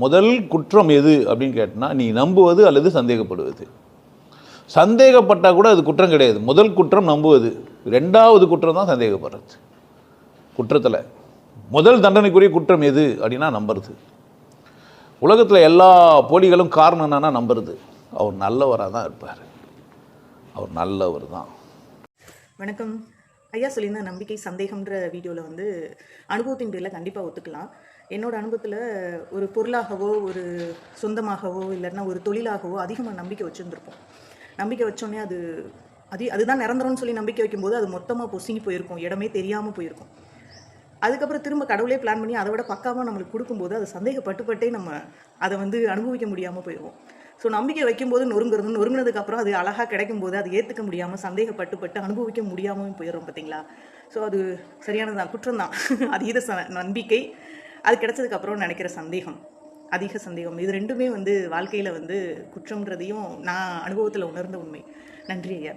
முதல் குற்றம் எது அப்படின்னு கேட்டினா, நீ நம்புவது அல்லது சந்தேகப்படுவது. சந்தேகப்பட்டால் கூட அது குற்றம் கிடையாது. முதல் குற்றம் நம்புவது, 2வது குற்றம் தான் சந்தேகப்படுறது. குற்றத்தில் முதல் தண்டனைக்குரிய குற்றம் எது அப்படின்னா நம்புறது. உலகத்தில் எல்லா போலிகளும் காரணம் என்னன்னா நம்புறது. அவர் நல்லவராக தான் இருப்பார், அவர் நல்லவர் தான். வணக்கம் ஐயா. சொல்லியிருந்த நம்பிக்கை சந்தேகம்ன்ற வீடியோவில் வந்து அனுபவத்தின் பேரில் கண்டிப்பாக ஒத்துக்கலாம். என்னோட அனுபவத்தில் ஒரு பொருளாகவோ ஒரு சொந்தமாகவோ இல்லைன்னா ஒரு தொழிலாகவோ அதிகமாக நம்பிக்கை வச்சுருந்துருப்போம். நம்பிக்கை வச்சோடனே அதுதான் நிரந்தரம்னு சொல்லி நம்பிக்கை வைக்கும்போது அது மொத்தமாக பொசுங்கி போயிருக்கும், இடமே தெரியாமல் போயிருக்கும். அதுக்கப்புறம் திரும்ப கடவுளே பிளான் பண்ணி அதை விட பக்காவாக நம்மளுக்கு கொடுக்கும்போது அதை சந்தேகப்பட்டுப்பட்டே நம்ம அதை வந்து அனுபவிக்க முடியாமல் போயிடுவோம். ஸோ நம்பிக்கை வைக்கும்போது நொறுங்கினதுக்கப்புறம் அது அழகாக கிடைக்கும் போது அதை ஏற்றுக்க முடியாமல் சந்தேகப்பட்டு அனுபவிக்க முடியாமல் போயிடும் பார்த்தீங்களா. ஸோ அது சரியானதான், குற்றம் தான். அதீத நம்பிக்கை, அது கிடைச்சதுக்கப்புறம் நினைக்கிற சந்தேகம், அதிக சந்தேகம், இது ரெண்டுமே வந்து வாழ்க்கையில் வந்து குற்றம்ன்றதையும் நான் அனுபவத்தில் உணர்ந்த உண்மை. நன்றி ஐயா.